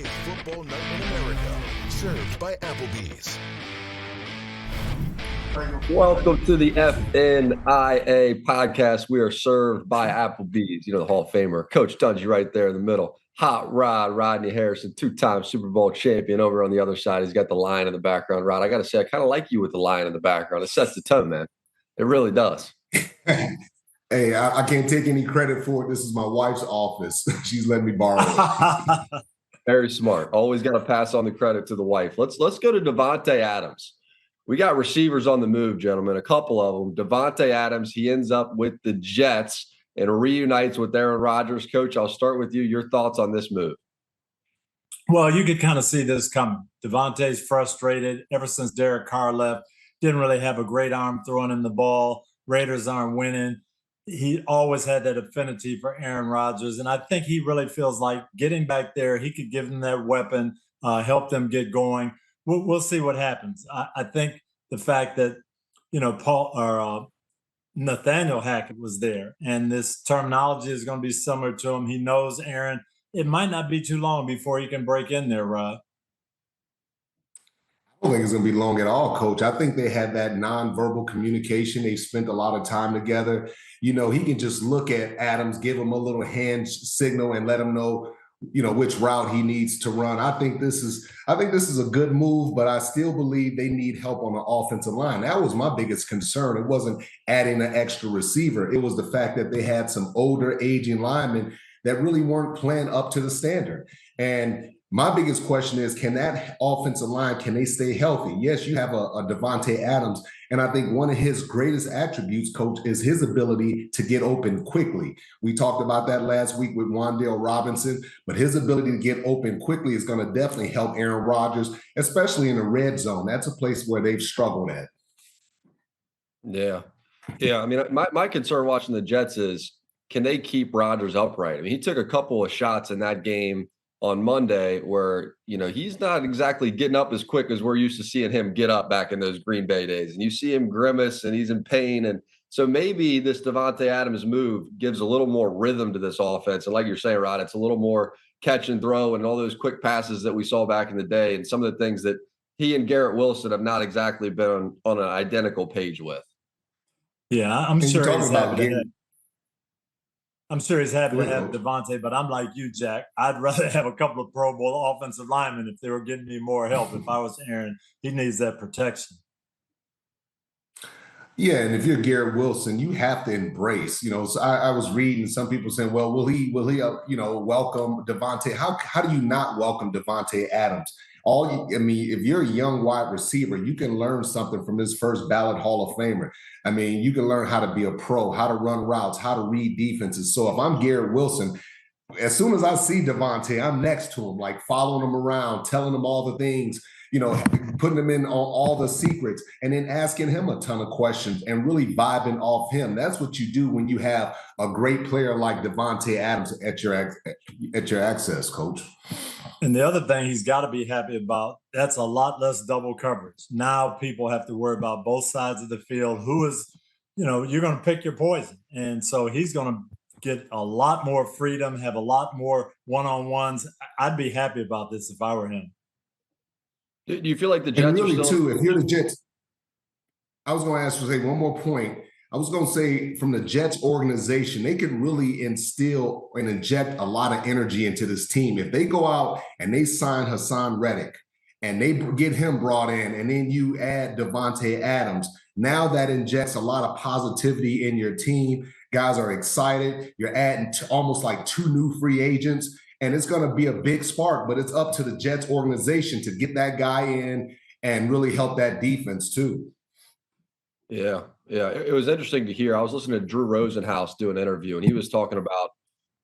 It's Football Night in America, served by Applebee's. Welcome to the FNIA podcast. We are served by Applebee's, the Hall of Famer, Coach Dungy right there in the middle. Hot Rod, Rodney Harrison, two-time Super Bowl champion over on the other side. He's got the lion in the background. Rod, I got to say, I kind of like you with the lion in the background. It sets the tone, man. It really does. Hey, I can't take any credit for it. This is my wife's office. She's letting me borrow it. Very smart. Always got to pass on the credit to the wife. Let's go to Davante Adams. We got receivers on the move, gentlemen, a couple of them. Davante Adams, he ends up with the Jets and reunites with Aaron Rodgers. Coach, I'll start with you. Your thoughts on this move? Well, you could kind of see this coming. Davante's frustrated ever since Derek Carr left. Didn't really have a great arm throwing him the ball. Raiders aren't winning. He always had that affinity for Aaron Rodgers, and I think he really feels like getting back there, he could give them that weapon, help them get going. We'll see what happens. I think the fact that, Nathaniel Hackett was there, and this terminology is going to be similar to him. He knows Aaron. It might not be too long before he can break in there, Rod. I don't think it's going to be long at all, Coach. I think they had that nonverbal communication. They spent a lot of time together. He can just look at Adams, give him a little hand signal, and let him know, which route he needs to run. I think this is a good move, but I still believe they need help on the offensive line. That was my biggest concern. It wasn't adding an extra receiver. It was the fact that they had some older, aging linemen that really weren't playing up to the standard. And my biggest question is, can that offensive line, can they stay healthy? Yes, you have a Davante Adams, and I think one of his greatest attributes, Coach, is his ability to get open quickly. We talked about that last week with Wan'Dale Robinson, but his ability to get open quickly is going to definitely help Aaron Rodgers, especially in the red zone. That's a place where they've struggled at. Yeah. I mean, my concern watching the Jets is, can they keep Rodgers upright? I mean, he took a couple of shots in that game on Monday where, he's not exactly getting up as quick as we're used to seeing him get up back in those Green Bay days. And you see him grimace and he's in pain. And so maybe this Davante Adams move gives a little more rhythm to this offense. And like you're saying, Rod, it's a little more catch and throw and all those quick passes that we saw back in the day and some of the things that he and Garrett Wilson have not exactly been on an identical page with. Yeah, I'm sure he's happy to have Davante, but I'm like you, Jack. I'd rather have a couple of Pro Bowl offensive linemen if they were getting me more help. If I was Aaron, he needs that protection. Yeah, and if you're Garrett Wilson, you have to embrace. So I was reading some people saying, "Well, will he welcome Davante?" How do you not welcome Davante Adams? If you're a young wide receiver, you can learn something from this first ballot Hall of Famer. I mean, you can learn how to be a pro, how to run routes, how to read defenses. So if I'm Garrett Wilson, as soon as I see Davante, I'm next to him, like following him around, telling him all the things, putting him in on all the secrets, and then asking him a ton of questions and really vibing off him. That's what you do when you have a great player like Davante Adams at your access, Coach. And the other thing he's got to be happy about, that's a lot less double coverage. Now people have to worry about both sides of the field. Who is, you're going to pick your poison. And so he's going to get a lot more freedom, have a lot more one-on-ones. I'd be happy about this if I were him. Do you feel like the Jets really, are still... if you're the Jets, I was going to say one more point. I was going to say from the Jets organization, they could really instill and inject a lot of energy into this team. If they go out and they sign Hassan Reddick and they get him brought in, and then you add Davante Adams, now that injects a lot of positivity in your team. Guys are excited. You're adding almost like two new free agents, and it's going to be a big spark, but it's up to the Jets organization to get that guy in and really help that defense too. Yeah. It was interesting to hear. I was listening to Drew Rosenhaus do an interview, and he was talking about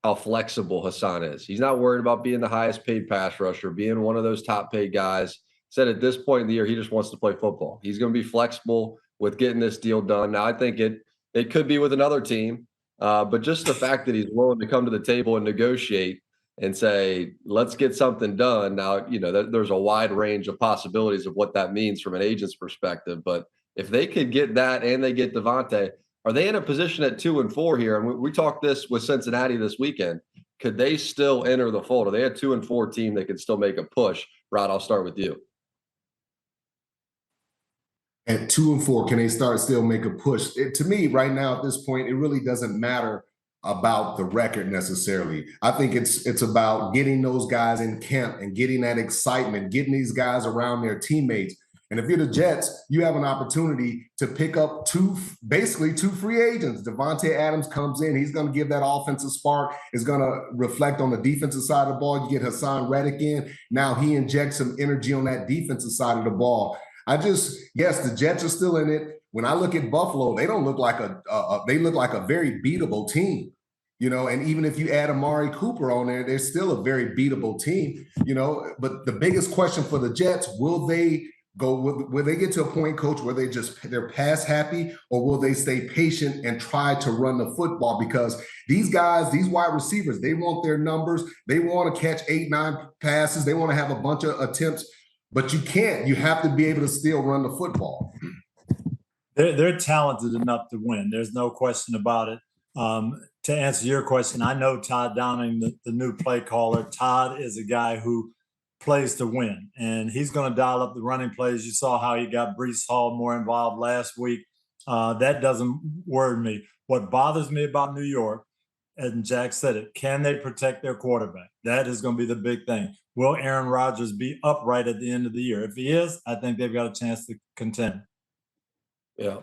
how flexible Hassan is. He's not worried about being the highest paid pass rusher, being one of those top paid guys. Said at this point in the year, he just wants to play football. He's going to be flexible with getting this deal done. Now, I think it could be with another team, but just the fact that he's willing to come to the table and negotiate and say, let's get something done. Now, there's a wide range of possibilities of what that means from an agent's perspective, but if they could get that and they get Davante, are they in a position at 2-4 here? And we talked this with Cincinnati this weekend. could they still enter the fold? Are they a 2-4 team that could still make a push? Rod, I'll start with you. At 2-4, can they still make a push? To me, right now at this point, it really doesn't matter about the record necessarily. I think it's about getting those guys in camp and getting that excitement, getting these guys around their teammates. And if you're the Jets, you have an opportunity to pick up basically two free agents. Davante Adams comes in. He's going to give that offensive spark. It's going to reflect on the defensive side of the ball. You get Hassan Reddick in. Now he injects some energy on that defensive side of the ball. Yes, the Jets are still in it. When I look at Buffalo, they don't look like they look like a very beatable team, and even if you add Amari Cooper on there, they're still a very beatable team, but the biggest question for the Jets, will they get to a point, coach, where they're pass happy, or will they stay patient and try to run the football? Because these guys, these wide receivers, they want their numbers. They want to catch 8-9 passes. They want to have a bunch of attempts. But you can't. You have to be able to still run the football. They're talented enough to win. There's no question about it. To answer your question, I know Todd Downing, the new play caller. Todd is a guy who plays to win, and he's going to dial up the running plays. You saw how he got Breece Hall more involved last week. That doesn't worry me. What bothers me about New York, and Jack said it, can they protect their quarterback? That is going to be the big thing. Will Aaron Rodgers be upright at the end of the year? If he is, I think they've got a chance to contend. Yeah.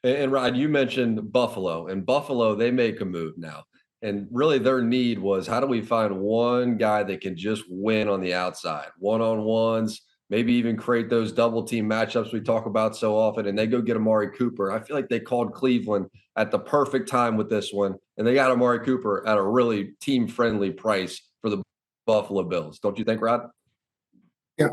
And Rod, you mentioned Buffalo. And Buffalo, they make a move now. And really their need was, how do we find one guy that can just win on the outside? One-on-ones, maybe even create those double team matchups we talk about so often. And they go get Amari Cooper. I feel like they called Cleveland at the perfect time with this one. And they got Amari Cooper at a really team-friendly price for the Buffalo Bills. Don't you think, Rod? Yeah.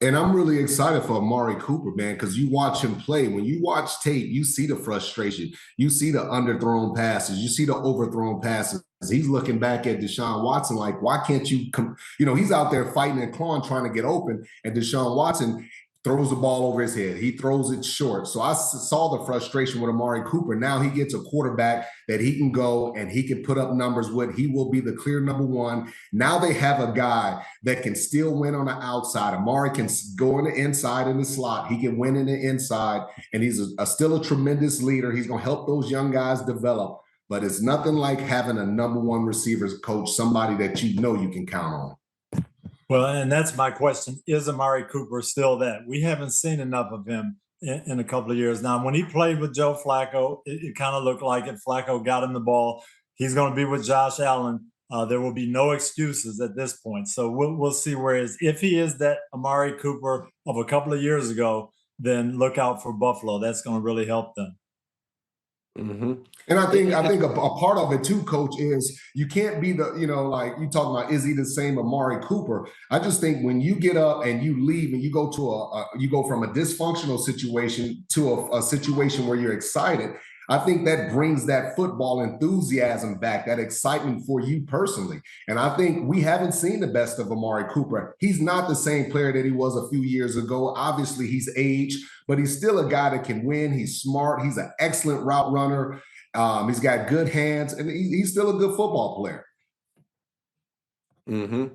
And I'm really excited for Amari Cooper, man, because you watch him play. When you watch tape, you see the frustration. You see the underthrown passes. You see the overthrown passes. He's looking back at Deshaun Watson like, why can't you come? He's out there fighting and clawing, trying to get open. And Deshaun Watson throws the ball over his head. He throws it short. So I saw the frustration with Amari Cooper. Now he gets a quarterback that he can go and he can put up numbers with. He will be the clear number one. Now they have a guy that can still win on the outside. Amari can go in the inside in the slot. He can win in the inside. And he's still a tremendous leader. He's going to help those young guys develop. But it's nothing like having a number one receivers coach, somebody that you can count on. Well, and that's my question. Is Amari Cooper still that? We haven't seen enough of him in a couple of years. Now, when he played with Joe Flacco, it kind of looked like it. Flacco got him the ball. He's going to be with Josh Allen. There will be no excuses at this point. So we'll see where he is. If he is that Amari Cooper of a couple of years ago, then look out for Buffalo. That's going to really help them. Mm-hmm. And I think a part of it too, Coach, is you can't be like you talking about, is he the same Amari Cooper? I just think when you get up and you leave and you go to you go from a dysfunctional situation to a situation where you're excited, I think that brings that football enthusiasm back, that excitement for you personally. And I think we haven't seen the best of Amari Cooper. He's not the same player that he was a few years ago. Obviously, he's aged, but he's still a guy that can win. He's smart. He's an excellent route runner. He's got good hands, and he's still a good football player. Mm-hmm.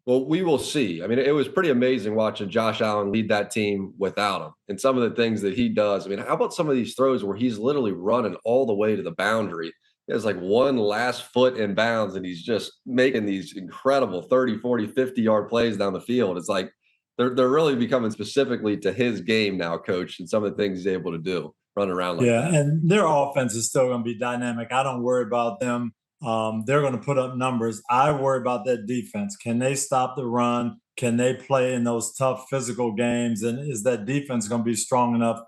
Well, we will see. I mean, it was pretty amazing watching Josh Allen lead that team without him and some of the things that he does. I mean, how about some of these throws where he's literally running all the way to the boundary? He has like one last foot in bounds, and he's just making these incredible 30, 40, 50-yard plays down the field. It's like they're really becoming specifically to his game now, Coach, and some of the things he's able to do, run around like that. Yeah, and their offense is still going to be dynamic. I don't worry about them. They're going to put up numbers. I worry about that defense. Can they stop the run? Can they play in those tough physical games? And is that defense going to be strong enough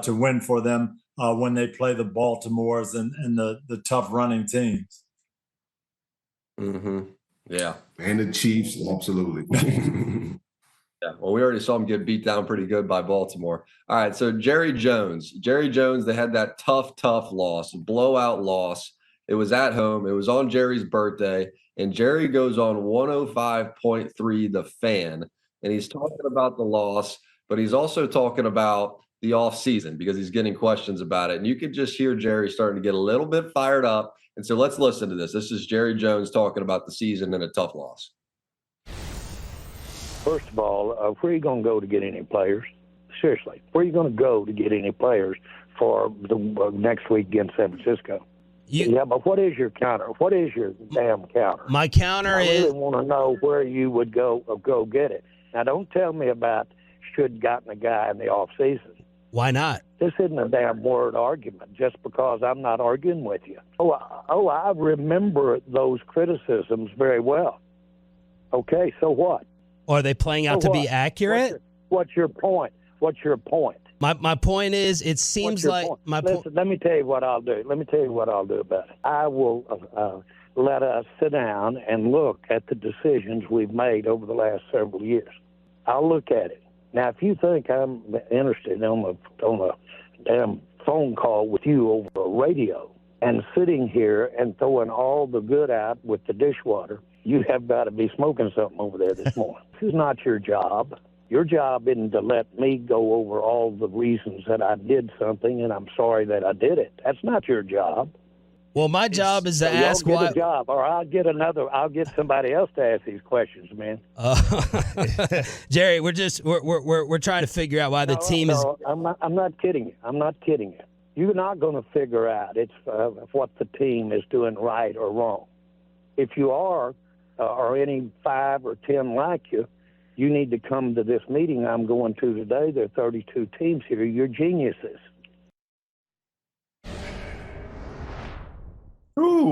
to win for them when they play the Baltimores and the tough running teams? Mm-hmm. Yeah. And the Chiefs, absolutely. Yeah, well, we already saw him get beat down pretty good by Baltimore. All right, so Jerry Jones, they had that tough loss, blowout loss. It was at home. It was on Jerry's birthday, and Jerry goes on 105.3 The Fan, and he's talking about the loss, but he's also talking about the offseason because he's getting questions about it. And you could just hear Jerry starting to get a little bit fired up. And so let's listen to this. This is Jerry Jones talking about the season and a tough loss. First of all, where are you going to go to get any players? Seriously, where are you going to go to get any players for the next week against San Francisco? Yeah, but what is your counter? What is your damn counter? My counter I is. really want to know where you would go get it. Now, don't tell me about should gotten a guy in the off season. Why not? This isn't a damn word argument just because I'm not arguing with you. I remember those criticisms very well. Okay, so what? Are they playing out to be accurate? What's your point? What's your point? My point is, it seems like my point. Let me tell you what I'll do. Let me tell you what I'll do about it. I will let us sit down and look at the decisions we've made over the last several years. I'll look at it. Now, if you think I'm interested on a damn phone call with you over a radio and sitting here and throwing all the good out with the dishwater, you have got to be smoking something over there this morning. This is not your job. Your job isn't to let me go over all the reasons that I did something and I'm sorry that I did it. That's not your job. Well, my job is to ask why. A job, or I'll get somebody else to ask these questions, man. Jerry, we're trying to figure out why the team is. I'm not kidding you. I'm not kidding you. You're not going to figure out what the team is doing right or wrong. If you are, or any 5 or 10 like you, you need to come to this meeting I'm going to today. There are 32 teams here. You're geniuses. Ooh.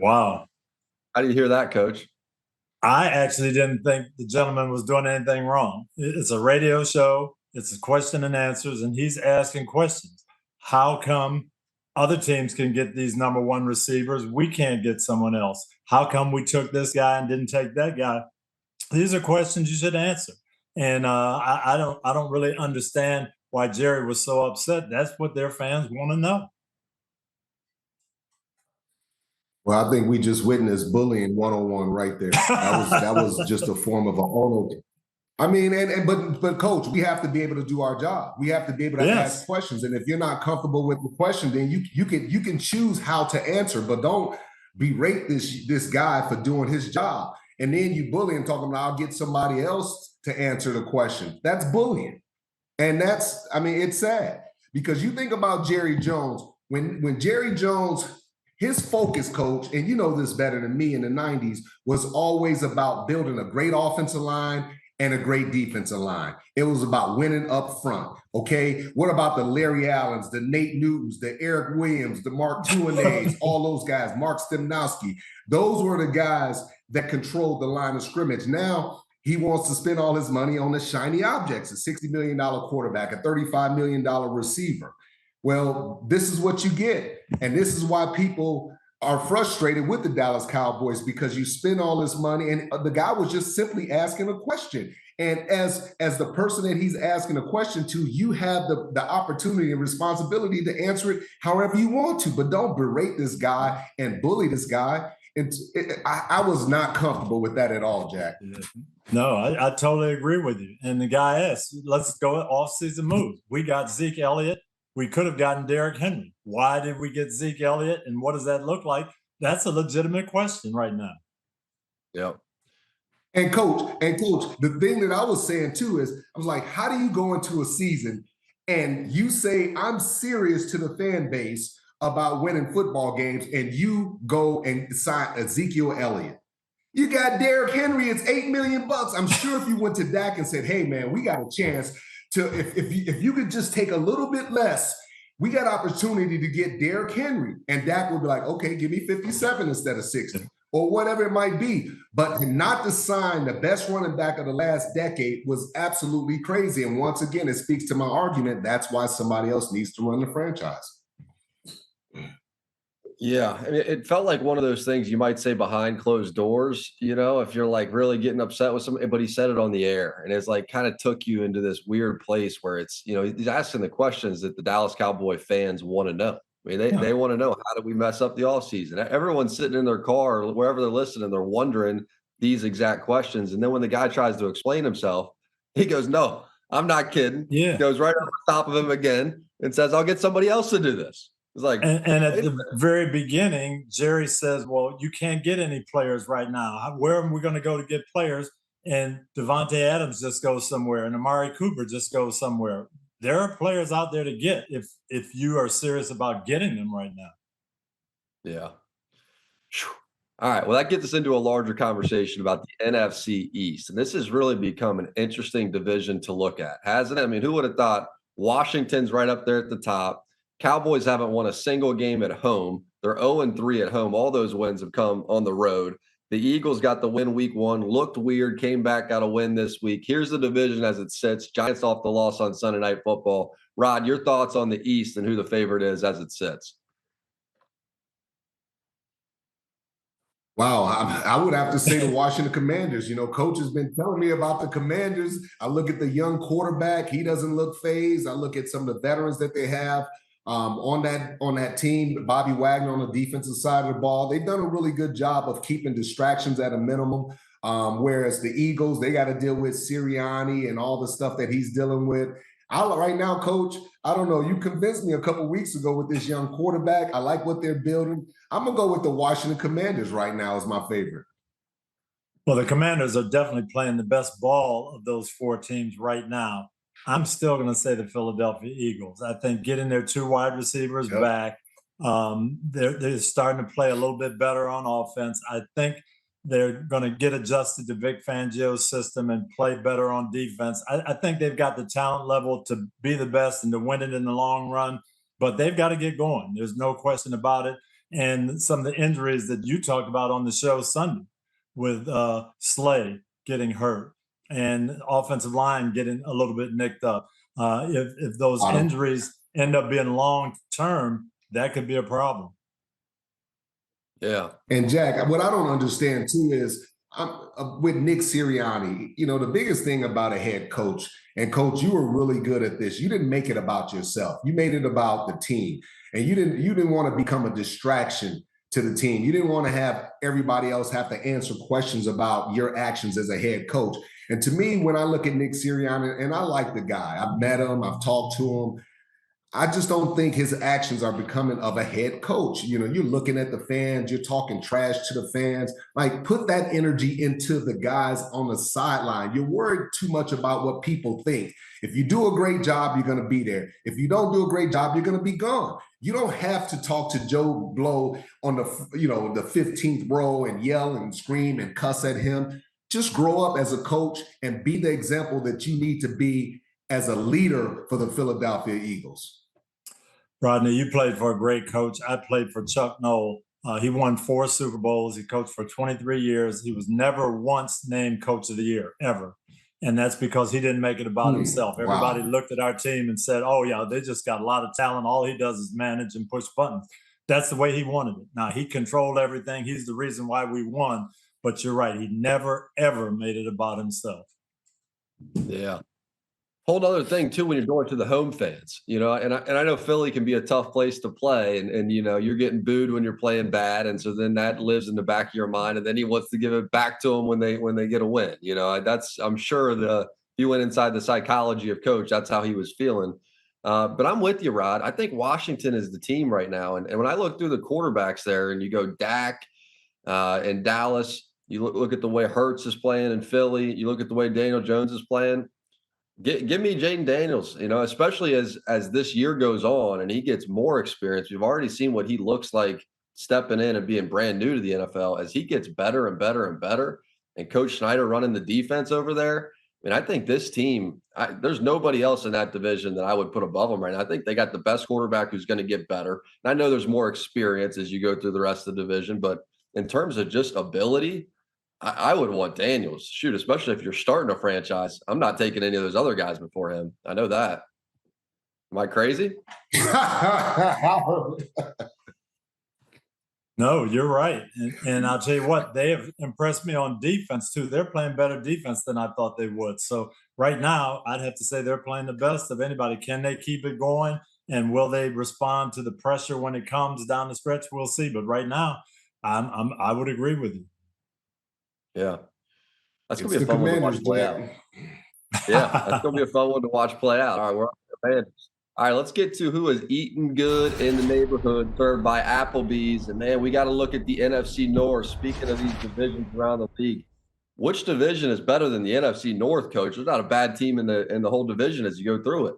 Wow. How do you hear that, Coach? I actually didn't think the gentleman was doing anything wrong. It's a radio show. It's a question and answers, and he's asking questions. How come other teams can get these number one receivers? We can't get someone else. How come we took this guy and didn't take that guy? These are questions you should answer. And I don't really understand why Jerry was so upset. That's what their fans want to know. Well, I think we just witnessed bullying 101 right there. That was just a form of a honor. I mean, but Coach, we have to be able to do our job. We have to be able to ask questions. And if you're not comfortable with the question, then you can choose how to answer, but don't berate this guy for doing his job. And then you bully him talking about, I'll get somebody else to answer the question. That's bullying. And it's sad because you think about Jerry Jones, when Jerry Jones, his focus, Coach, and you know this better than me, in the 90s, was always about building a great offensive line and a great defensive line. It was about winning up front, okay? What about the Larry Allens, the Nate Newtons, the Eric Williams, the Mark Tuinees, all those guys, Mark Stemnowski? Those were the guys that controlled the line of scrimmage. Now he wants to spend all his money on the shiny objects, a $60 million quarterback, a $35 million receiver. Well, this is what you get. And this is why people are frustrated with the Dallas Cowboys, because you spend all this money and the guy was just simply asking a question. And as the person that he's asking a question to, you have the opportunity and responsibility to answer it however you want to, but don't berate this guy and bully this guy. I was not comfortable with that at all, Jack. No, I totally agree with you. And the guy asked, let's go off-season moves. We got Zeke Elliott. We could have gotten Derrick Henry. Why did we get Zeke Elliott, and what does that look like? That's a legitimate question right now. Yeah. And coach, the thing that I was saying too is, I was like, how do you go into a season and you say, I'm serious to the fan base about winning football games, and you go and sign Ezekiel Elliott? You got Derrick Henry, it's $8 million. I'm sure if you went to Dak and said, hey man, we got a chance to, if you could just take a little bit less, we got opportunity to get Derrick Henry. And Dak would be like, okay, give me 57 instead of 60 or whatever it might be. But not to sign the best running back of the last decade was absolutely crazy. And once again, it speaks to my argument. That's why somebody else needs to run the franchise. Yeah, I mean, it felt like one of those things you might say behind closed doors, you know, if you're like really getting upset with somebody, but he said it on the air, and it's like kind of took you into this weird place where it's, you know, he's asking the questions that the Dallas Cowboy fans want to know. I mean, they want to know, how did we mess up the offseason? Everyone's sitting in their car or wherever they're listening, they're wondering these exact questions. And then when the guy tries to explain himself, he goes, no, I'm not kidding. Yeah. He goes right on top of him again and says, I'll get somebody else to do this. It's like, and at the very beginning, Jerry says, well, you can't get any players right now. Where are we going to go to get players? And Davante Adams just goes somewhere, and Amari Cooper just goes somewhere. There are players out there to get if you are serious about getting them right now. Yeah. All right. Well, that gets us into a larger conversation about the NFC East. And this has really become an interesting division to look at, hasn't it? I mean, who would have thought Washington's right up there at the top? Cowboys haven't won a single game at home. They're 0-3 at home. All those wins have come on the road. The Eagles got the win week 1, looked weird, came back, got a win this week. Here's the division as it sits. Giants off the loss on Sunday Night Football. Rod, your thoughts on the East and who the favorite is as it sits? Wow, I would have to say the Washington Commanders. You know, Coach has been telling me about the Commanders. I look at the young quarterback; he doesn't look phased. I look at some of the veterans that they have on that team. Bobby Wagner on the defensive side of the ball. They've done a really good job of keeping distractions at a minimum. Whereas the Eagles, they got to deal with Sirianni and all the stuff that he's dealing with. Right now, Coach, I don't know. You convinced me a couple of weeks ago with this young quarterback. I like what they're building. I'm going to go with the Washington Commanders right now as my favorite. Well, the Commanders are definitely playing the best ball of those 4 teams right now. I'm still going to say the Philadelphia Eagles. I think getting their 2 wide receivers back, they're starting to play a little bit better on offense. I think they're going to get adjusted to Vic Fangio's system and play better on defense. I think they've got the talent level to be the best and to win it in the long run, but they've got to get going. There's no question about it. And some of the injuries that you talked about on the show Sunday with Slay getting hurt and offensive line getting a little bit nicked up. If those injuries end up being long-term, that could be a problem. Yeah. And Jack, what I don't understand too is with Nick Sirianni, you know, the biggest thing about a head coach, and Coach, you were really good at this. You didn't make it about yourself. You made it about the team. And you didn't want to become a distraction to the team. You didn't want to have everybody else have to answer questions about your actions as a head coach. And to me, when I look at Nick Sirianni, and I like the guy, I've met him, I've talked to him, I just don't think his actions are becoming of a head coach. You know, you're looking at the fans, you're talking trash to the fans. Like, put that energy into the guys on the sideline. You're worried too much about what people think. If you do a great job, you're going to be there. If you don't do a great job, you're going to be gone. You don't have to talk to Joe Blow on the 15th row and yell and scream and cuss at him. Just grow up as a coach and be the example that you need to be as a leader for the Philadelphia Eagles. Rodney, you played for a great coach. I played for Chuck Noll. He won 4 Super Bowls. He coached for 23 years. He was never once named Coach of the Year, ever. And that's because he didn't make it about himself. Everybody looked at our team and said, oh, yeah, they just got a lot of talent. All he does is manage and push buttons. That's the way he wanted it. Now, he controlled everything. He's the reason why we won. But you're right. He never, ever made it about himself. Yeah. Whole other thing too when you're going to the home fans, you know, and I know Philly can be a tough place to play, and you know you're getting booed when you're playing bad, and so then that lives in the back of your mind, and then he wants to give it back to them when they get a win. You know, I'm sure if you went inside the psychology of Coach, that's how he was feeling. But I'm with you, Rod. I think Washington is the team right now, and when I look through the quarterbacks there, and you go Dak and Dallas, you look at the way Hurts is playing in Philly, you look at the way Daniel Jones is playing. Give me Jaden Daniels, you know, especially as this year goes on and he gets more experience. We've already seen what he looks like stepping in and being brand new to the NFL. As he gets better and better and better, and Coach Schneider running the defense over there, I mean, I think this team, there's nobody else in that division that I would put above them right now. I think they got the best quarterback who's going to get better. And I know there's more experience as you go through the rest of the division, but in terms of just ability, I would want Daniels. Shoot, especially if you're starting a franchise. I'm not taking any of those other guys before him. I know that. Am I crazy? No, you're right. And I'll tell you what, they have impressed me on defense too. They're playing better defense than I thought they would. So right now, I'd have to say they're playing the best of anybody. Can they keep it going? And will they respond to the pressure when it comes down the stretch? We'll see. But right now, I would agree with you. Yeah. That's going to be a fun one to watch play out. Yeah, that's going to be a fun one to watch play out. All right, we're on the Commanders. All right, let's get to who is eating good in the neighborhood, served by Applebee's. And, man, we got to look at the NFC North. Speaking of these divisions around the league, which division is better than the NFC North, Coach? There's not a bad team in the whole division as you go through it.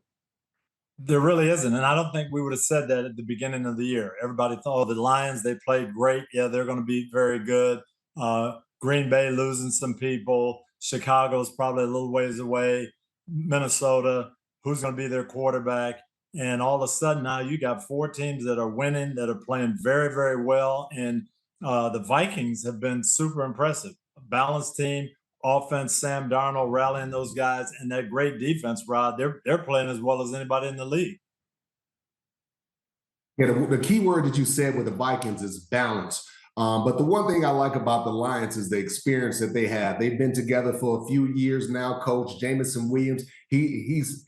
There really isn't. And I don't think we would have said that at the beginning of the year. Everybody thought, the Lions, they played great. Yeah, they're going to be very good. Green Bay losing some people. Chicago's probably a little ways away. Minnesota, who's going to be their quarterback? And all of a sudden now you got 4 teams that are winning, that are playing very, very well. And the Vikings have been super impressive. A balanced team, offense, Sam Darnold rallying those guys, and that great defense, Rod. They're playing as well as anybody in the league. Yeah, the key word that you said with the Vikings is balance. But the one thing I like about the Lions is the experience that they have. They've been together for a few years now. Coach Jameson Williams, he's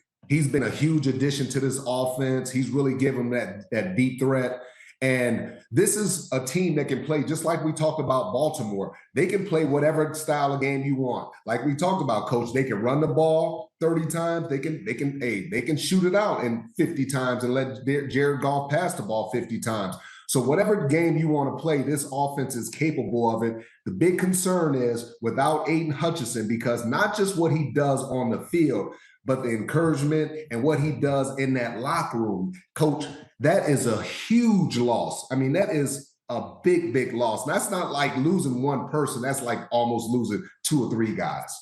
been a huge addition to this offense. He's really given them that deep threat. And this is a team that can play just like we talked about Baltimore. They can play whatever style of game you want. Like we talked about, Coach, they can run the ball 30 times. They can shoot it out in 50 times and let Jared Goff pass the ball 50 times. So whatever game you want to play, this offense is capable of it. The big concern is without Aiden Hutchinson, because not just what he does on the field, but the encouragement and what he does in that locker room. Coach, that is a huge loss. I mean, that is a big, big loss. That's not like losing one person. That's like almost losing 2 or 3 guys.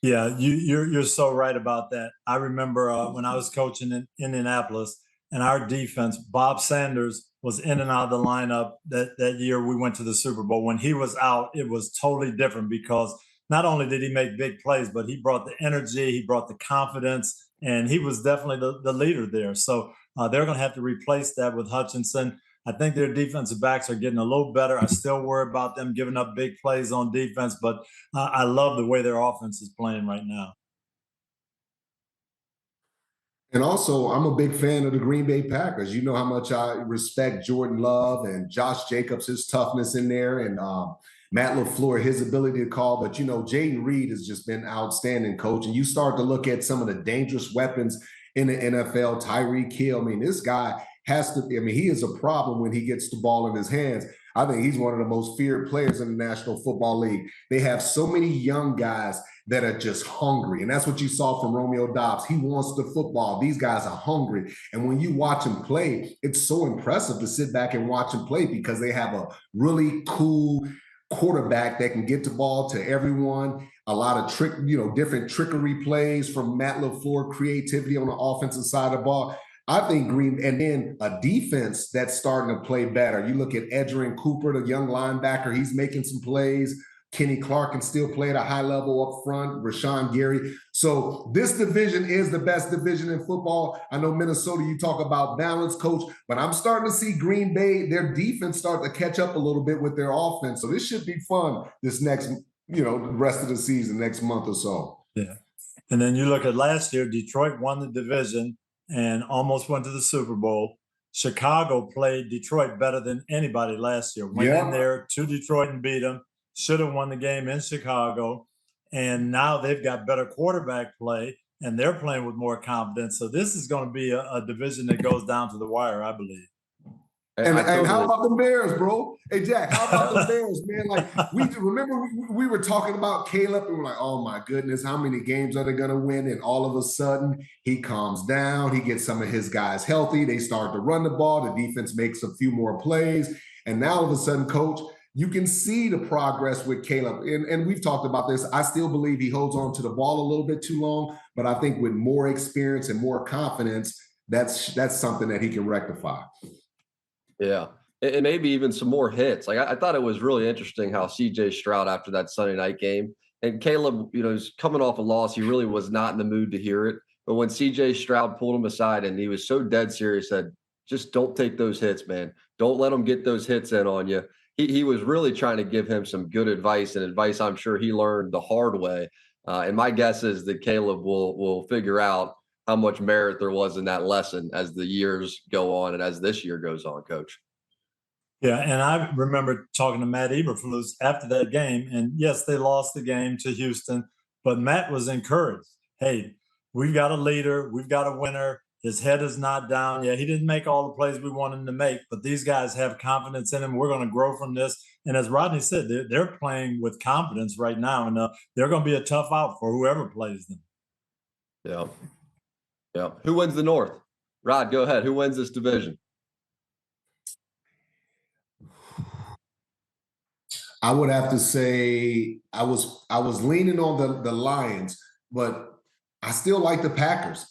Yeah, you're so right about that. I remember when I was coaching in Indianapolis, and our defense, Bob Sanders was in and out of the lineup that year we went to the Super Bowl. When he was out, it was totally different because not only did he make big plays, but he brought the energy, he brought the confidence, and he was definitely the leader there. So they're going to have to replace that with Hutchinson. I think their defensive backs are getting a little better. I still worry about them giving up big plays on defense, but I love the way their offense is playing right now. And also, I'm a big fan of the Green Bay Packers. You know how much I respect Jordan Love and Josh Jacobs, his toughness in there, and Matt LaFleur, his ability to call. But, you know, Jaden Reed has just been outstanding, Coach. And you start to look at some of the dangerous weapons in the NFL, Tyreek Hill. I mean, this guy he is a problem when he gets the ball in his hands. I think he's one of the most feared players in the National Football League. They have so many young guys that are just hungry. And that's what you saw from Romeo Doubs. He wants the football. These guys are hungry. And when you watch him play, it's so impressive to sit back and watch him play because they have a really cool quarterback that can get the ball to everyone. A lot of different trickery plays from Matt LaFleur, creativity on the offensive side of the ball. I think and then a defense that's starting to play better. You look at Edgerrin Cooper, the young linebacker, he's making some plays. Kenny Clark can still play at a high level up front, Rashawn Gary. So this division is the best division in football. I know Minnesota, you talk about balance, Coach, but I'm starting to see Green Bay, their defense start to catch up a little bit with their offense. So this should be fun this next, the rest of the season, next month or so. Yeah. And then you look at last year, Detroit won the division and almost went to the Super Bowl. Chicago played Detroit better than anybody last year. Went in there to Detroit and beat them. Should have won the game in Chicago. And now they've got better quarterback play, and they're playing with more confidence. So this is going to be a division that goes down to the wire, I believe. And how about the Bears, bro? Hey, Jack, how about the Bears, man? Like, we were talking about Caleb, and we're like, oh, my goodness, how many games are they going to win? And all of a sudden, he calms down. He gets some of his guys healthy. They start to run the ball. The defense makes a few more plays. And now, all of a sudden, Coach, you can see the progress with Caleb. And we've talked about this. I still believe he holds on to the ball a little bit too long. But I think with more experience and more confidence, that's something that he can rectify. Yeah, and maybe even some more hits. Like I thought it was really interesting how C.J. Stroud after that Sunday night game, and Caleb, he's coming off a loss. He really was not in the mood to hear it. But when C.J. Stroud pulled him aside and he was so dead serious, said, just don't take those hits, man. Don't let them get those hits in on you. He was really trying to give him some good advice, and advice I'm sure he learned the hard way. And my guess is that Caleb will figure out how much merit there was in that lesson as the years go on and as this year goes on, Coach. Yeah, and I remember talking to Matt Eberflus after that game, and yes, they lost the game to Houston, but Matt was encouraged. Hey, we've got a leader, we've got a winner. His head is not down. Yeah, he didn't make all the plays we want him to make, but these guys have confidence in him. We're going to grow from this. And as Rodney said, they're playing with confidence right now, and they're going to be a tough out for whoever plays them. Yeah. Yeah. Who wins the North? Rod, go ahead. Who wins this division? I would have to say I was leaning on the Lions, but I still like the Packers.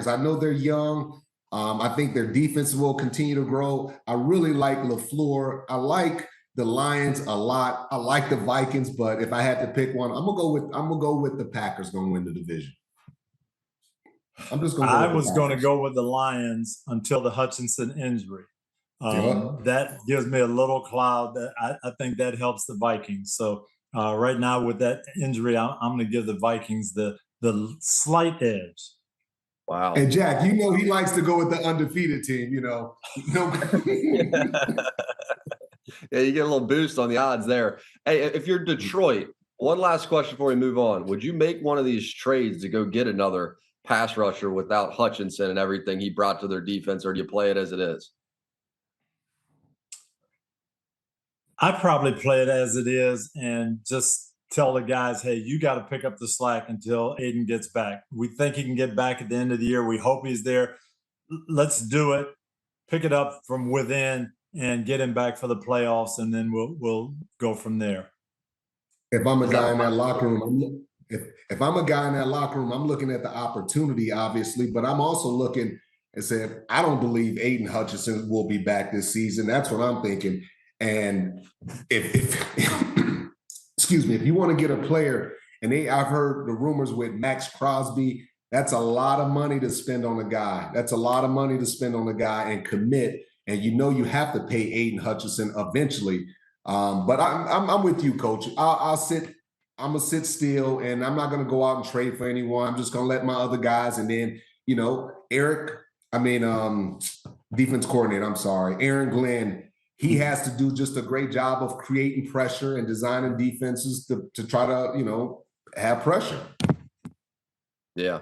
I know they're young. I think their defense will continue to grow. I really like LaFleur. I like the Lions a lot. I like the Vikings, but if I had to pick one, I'm gonna go with the Packers going to win the division. I was going to go with the Lions until the Hutchinson injury. That gives me a little cloud. That I think that helps the Vikings. So right now with that injury, I'm going to give the Vikings the slight edge. Wow. And Jack, he likes to go with the undefeated team, Yeah, you get a little boost on the odds there. Hey, if you're Detroit, one last question before we move on. Would you make one of these trades to go get another pass rusher without Hutchinson and everything he brought to their defense, or do you play it as it is? I probably play it as it is and just tell the guys, hey, you got to pick up the slack until Eatin gets back. We think he can get back at the end of the year. We hope he's there. Let's do it. Pick it up from within and get him back for the playoffs, and then we'll go from there. If I'm a guy in that locker room, if I'm a guy in that locker room, I'm looking at the opportunity, obviously, but I'm also looking and saying, I don't believe Eatin Hutchinson will be back this season. That's what I'm thinking. And if excuse me, if you want to get a player, and I've heard the rumors with Max Crosby, that's a lot of money to spend on a guy. And commit. And you have to pay Eatin Hutchinson eventually. But I'm with you, Coach. I'm gonna sit still, and I'm not gonna go out and trade for anyone. I'm just gonna let my other guys, and then defense coordinator. Aaron Glenn. He has to do just a great job of creating pressure and designing defenses to try to, have pressure. Yeah.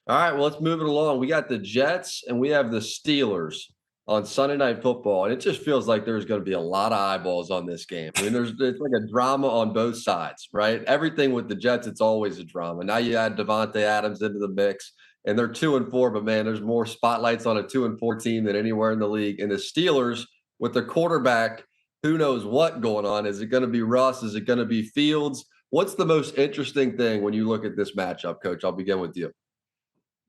All right, well, let's move it along. We got the Jets and we have the Steelers on Sunday Night Football, and it just feels like there's going to be a lot of eyeballs on this game. I mean, it's like a drama on both sides, right? Everything with the Jets, it's always a drama. Now you add Davante Adams into the mix, and they're 2-4, but man, there's more spotlights on a 2-4 team than anywhere in the league. And the Steelers, with their quarterback, who knows what going on? Is it going to be Russ? Is it going to be Fields? What's the most interesting thing when you look at this matchup, Coach? I'll begin with you.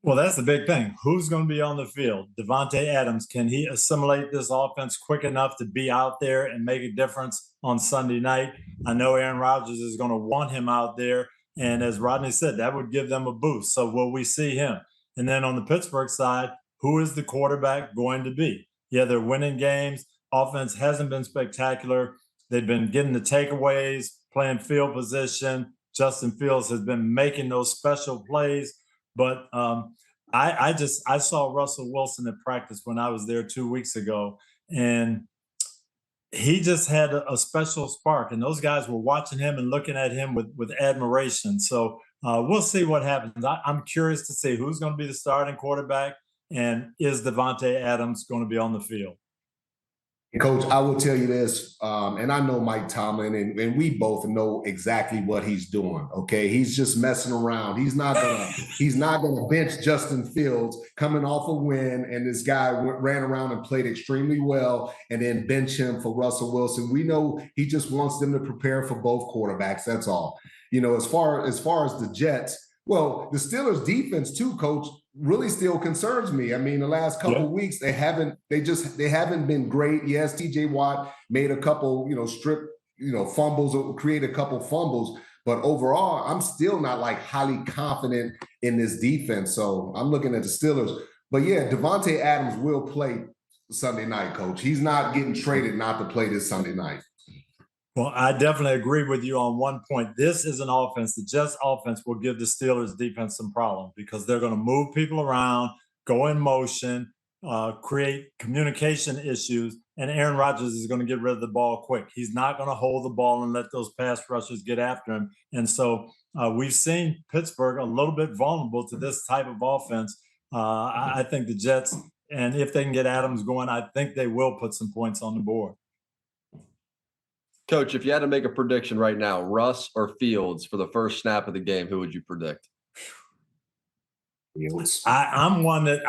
Well, that's the big thing. Who's going to be on the field? Davante Adams, can he assimilate this offense quick enough to be out there and make a difference on Sunday night? I know Aaron Rodgers is going to want him out there. And as Rodney said, that would give them a boost. So will we see him? And then on the Pittsburgh side, who is the quarterback going to be? Yeah, they're winning games. Offense hasn't been spectacular. They've been getting the takeaways, playing field position. Justin Fields has been making those special plays. But I saw Russell Wilson at practice when I was there 2 weeks ago, and he just had a special spark. And those guys were watching him and looking at him with admiration. So we'll see what happens. I'm curious to see who's going to be the starting quarterback, and is Davante Adams going to be on the field? Coach, I will tell you this, and I know Mike Tomlin, and we both know exactly what he's doing. Okay, he's just messing around. He's not gonna bench Justin Fields coming off a win, and this guy ran around and played extremely well, and then bench him for Russell Wilson. We know he just wants them to prepare for both quarterbacks. That's all. As far as the Jets, well, the Steelers' defense too, Coach, really still concerns me. I mean, the last couple of weeks, they haven't been great. Yes, TJ Watt made a couple, fumbles, or created a couple fumbles, but overall, I'm still not highly confident in this defense. So I'm looking at the Steelers. But yeah, Davante Adams will play Sunday night, Coach. He's not getting traded not to play this Sunday night. Well, I definitely agree with you on one point. This is an offense. The Jets offense will give the Steelers defense some problems because they're going to move people around, go in motion, create communication issues, and Aaron Rodgers is going to get rid of the ball quick. He's not going to hold the ball and let those pass rushers get after him. And so we've seen Pittsburgh a little bit vulnerable to this type of offense I think the Jets, and if they can get Adams going, I think they will put some points on the board. Coach, if you had to make a prediction right now, Russ or Fields for the first snap of the game, who would you predict? Fields. I'm one that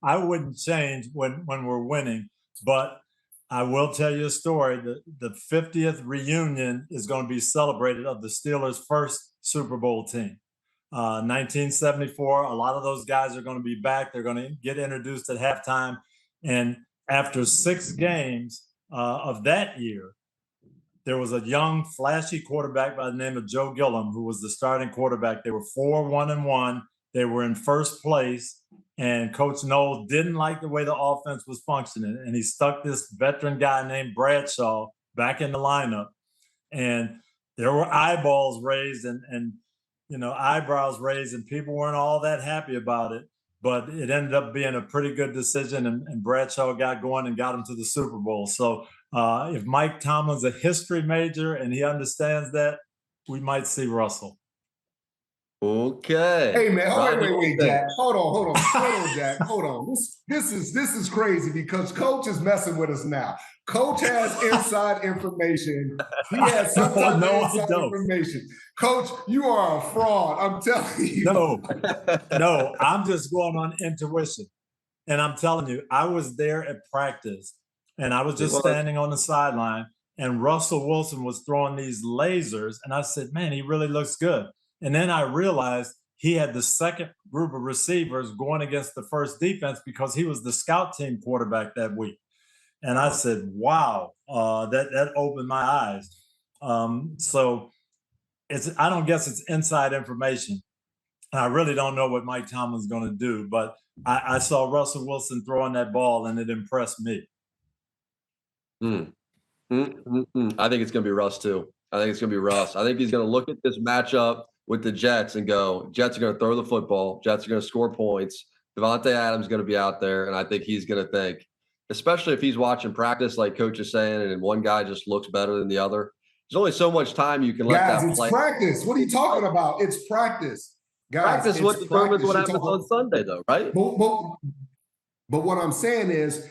I wouldn't change when we're winning, but I will tell you a story. The 50th reunion is going to be celebrated of the Steelers' first Super Bowl team. 1974, a lot of those guys are going to be back. They're going to get introduced at halftime. And after 6 games of that year, there was a young, flashy quarterback by the name of Joe Gilliam, who was the starting quarterback. They were 4-1-1. They were in first place. And Coach Knowles didn't like the way the offense was functioning. And he stuck this veteran guy named Bradshaw back in the lineup. And there were eyeballs raised and eyebrows raised, and people weren't all that happy about it. But it ended up being a pretty good decision, and Bradshaw got going and got him to the Super Bowl. So if Mike Tomlin's a history major and he understands that, we might see Russell. Okay. Hey man, wait, Jack. Hold on, Jack. Hold on. This is crazy because Coach is messing with us now. Coach has inside information. He has some type of inside information. Coach, you are a fraud. I'm telling you. No, I'm just going on intuition. And I'm telling you, I was there at practice and I was just standing on the sideline and Russell Wilson was throwing these lasers. And I said, man, he really looks good. And then I realized he had the second group of receivers going against the first defense because he was the scout team quarterback that week. And I said, wow, that opened my eyes. So I don't guess it's inside information. I really don't know what Mike Tomlin's going to do, but I saw Russell Wilson throwing that ball and it impressed me. I think it's going to be Russ too. I think he's going to look at this matchup with the Jets and go, Jets are going to throw the football. Jets are going to score points. Davante Adams is going to be out there, and I think he's going to think, especially if he's watching practice like Coach is saying, and one guy just looks better than the other. There's only so much time you can let that play. It's practice. What are you talking about? It's practice. Guys, practice what determines what happens on Sunday, though, right? But what I'm saying is,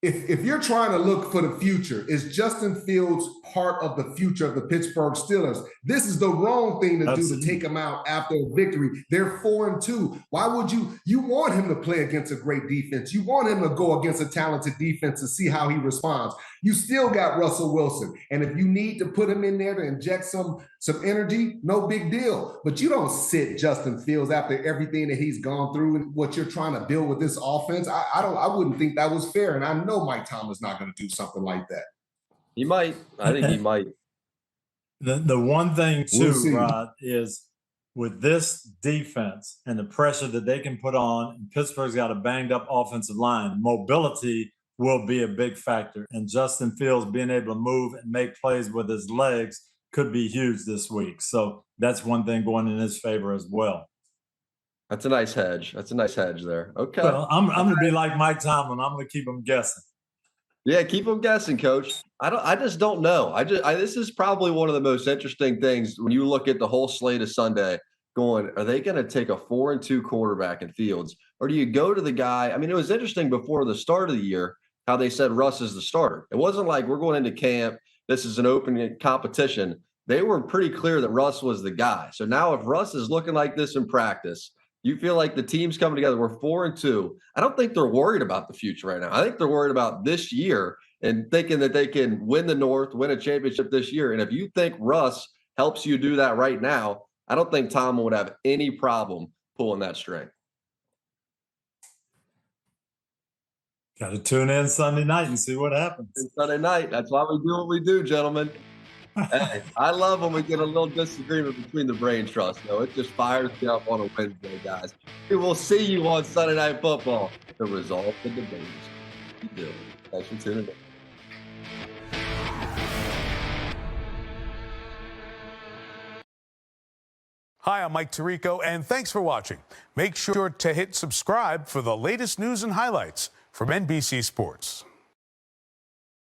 if you're trying to look for the future, is Justin Fields part of the future of the Pittsburgh Steelers? This is the wrong thing to do to take him out after a victory. They're 4-2. Why would you want him to play against a great defense? You want him to go against a talented defense and see how he responds. You still got Russell Wilson. And if you need to put him in there to inject some energy, no big deal. But you don't sit Justin Fields after everything that he's gone through and what you're trying to build with this offense. I wouldn't think that was fair. And I know Mike Tomlin's not going to do something like that. He might. I think he might. The one thing too, Rod, is with this defense and the pressure that they can put on, and Pittsburgh's got a banged up offensive line, mobility will be a big factor. And Justin Fields being able to move and make plays with his legs could be huge this week. So that's one thing going in his favor as well. That's a nice hedge. There. Okay. Well, I'm going to be like Mike Tomlin. I'm going to keep him guessing. Yeah, keep them guessing, Coach. I just don't know. This is probably one of the most interesting things when you look at the whole slate of Sunday. Going, are they going to take a 4-2 quarterback in Fields, or do you go to the guy? I mean, it was interesting before the start of the year how they said Russ is the starter. It wasn't like we're going into camp. This is an open competition. They were pretty clear that Russ was the guy. So now, if Russ is looking like this in practice, you feel like the team's coming together. We're 4-2. I don't think they're worried about the future right now. I think they're worried about this year and thinking that they can win the North, win a championship this year. And if you think Russ helps you do that right now, I don't think Tom would have any problem pulling that string. Got to tune in Sunday night and see what happens. Sunday night. That's why we do what we do, gentlemen. Hey, I love when we get a little disagreement between the brain trust, though. It just fires me up on a Wednesday, guys. We will see you on Sunday Night Football to resolve the debate. You do. Thanks for tuning in. Hi, I'm Mike Tirico, and thanks for watching. Make sure to hit subscribe for the latest news and highlights from NBC Sports.